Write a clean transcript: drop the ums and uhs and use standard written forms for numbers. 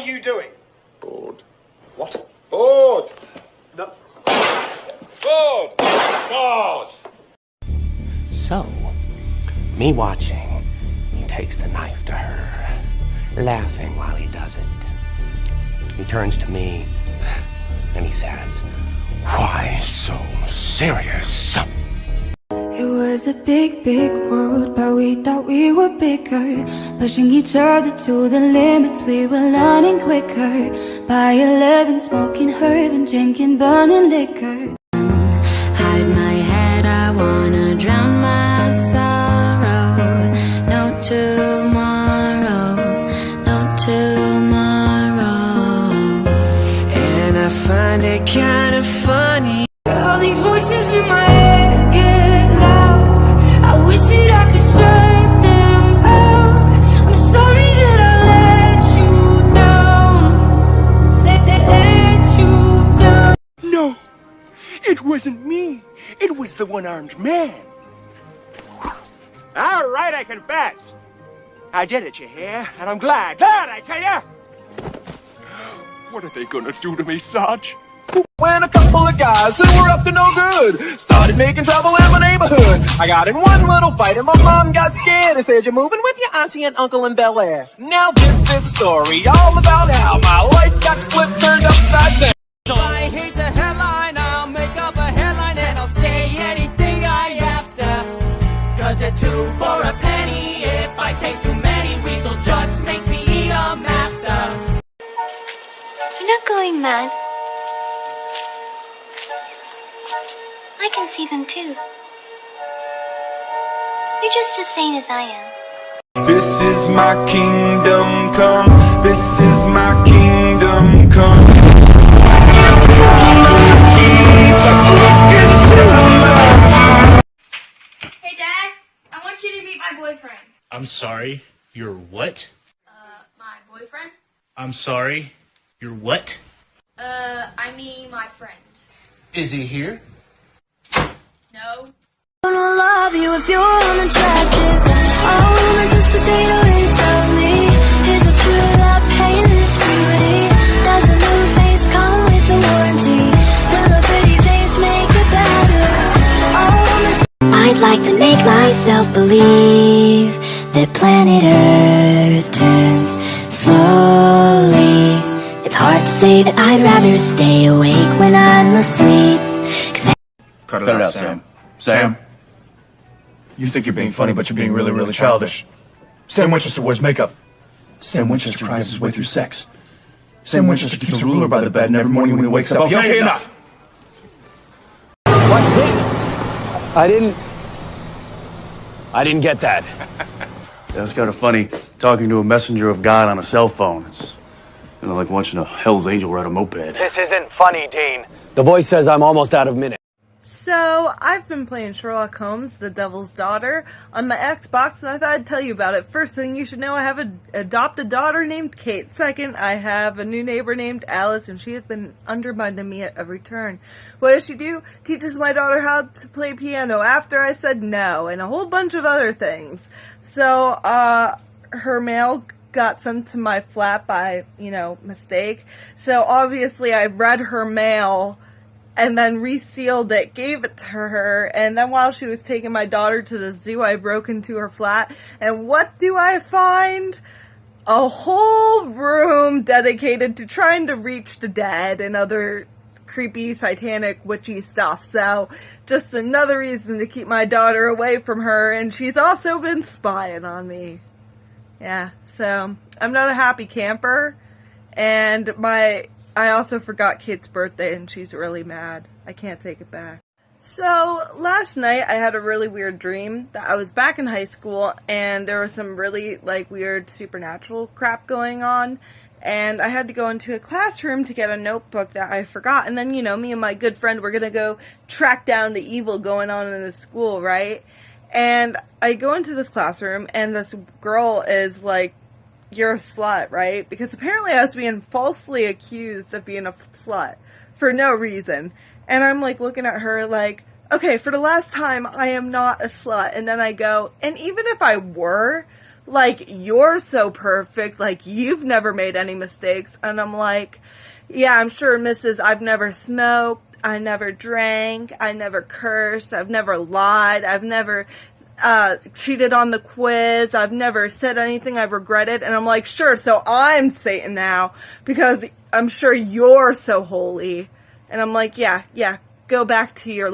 you doing? Bored. What? Bored! No. Bored! Bored! So, me watching, he takes the knife to her, laughing while he does it. He turns to me, and he says, "Why so serious?" It was a big, big world, but we thought we were bigger. Pushing each other to the limits, we were learning quicker. By 11, smoking herb and drinking burning liquor. Hide my head, I wanna drown my sorrow. No tomorrow, no tomorrow. And I find it kind of funny. All these voices in my head get loud. I wish that I could shut them out. I'm sorry that I let you down. Let you down. No, it wasn't me. It was the one-armed man. All right, I confess. I did it, you hear? And I'm glad. Glad, I tell ya! What are they gonna do to me, Sarge? When a couple of guys who were up to no good started making trouble in my neighborhood. I got in one little fight and my mom got scared and said, "You're moving with your auntie and uncle in Bel Air." Now this is a story all about how my life got flipped, turned upside down. So I hate the headline, I'll make up a headline and I'll say anything I have to. 'Cause a 2 for a penny, if I take too many, Weasel just makes me eat 'em after. You're not going mad. I can see them too. You're just as sane as I am. This is my kingdom come. This is my kingdom come. Hey Dad, I want you to meet my boyfriend. I'm sorry, you're what? My boyfriend? I'm sorry, you're what? I mean my friend. Is he here? No. I'm gonna love you if you're unattractive. Oh, Mrs. Potato, and tell me, is it true that painless beauty? Does a new face come with a warranty? Will a pretty face make it better? Oh, I'd like to make myself believe that planet Earth turns slowly. It's hard to say that I'd rather stay awake when I'm asleep. Cut it out, Sam. Sam? You think you're being funny, but you're being really, really childish. Sam Winchester wears makeup. Sam Winchester cries his way through sex. Sam Winchester keeps a ruler by the bed, and every morning when he wakes up... Okay, enough! What? I didn't get that. That's kind of funny, talking to a messenger of God on a cell phone. It's kind of like watching a Hell's Angel ride a moped. This isn't funny, Dean. The voice says I'm almost out of minutes. So, I've been playing Sherlock Holmes, The Devil's Daughter, on my Xbox, and I thought I'd tell you about it. First thing you should know, I have an adopted daughter named Kate. Second, I have a new neighbor named Alice, and she has been undermining me at every turn. What does she do? Teaches my daughter how to play piano after I said no, and a whole bunch of other things. So, her mail got sent to my flat by, mistake. So, obviously, I read her mail and then resealed it, gave it to her, and then while she was taking my daughter to the zoo, I broke into her flat, and what do I find? A whole room dedicated to trying to reach the dead and other creepy, satanic, witchy stuff. So, just another reason to keep my daughter away from her, and she's also been spying on me. Yeah, so, I'm not a happy camper, and I also forgot Kate's birthday, and she's really mad. I can't take it back. So, last night, I had a really weird dream that I was back in high school, and there was some really, weird supernatural crap going on, and I had to go into a classroom to get a notebook that I forgot, and then, me and my good friend were gonna go track down the evil going on in the school, right? And I go into this classroom, and this girl is like, "You're a slut," right? Because apparently I was being falsely accused of being a slut for no reason. And I'm looking at her okay, for the last time, I am not a slut. And then I go, and even if I were, like, you're so perfect, like, you've never made any mistakes. And I'm like, yeah, I'm sure, Mrs. I've never smoked, I never drank, I never cursed, I've never lied, I've never cheated on the quiz, I've never said anything I've regretted. And I'm like, sure, so I'm Satan now, because I'm sure you're so holy. And I'm like, yeah, go back to your life.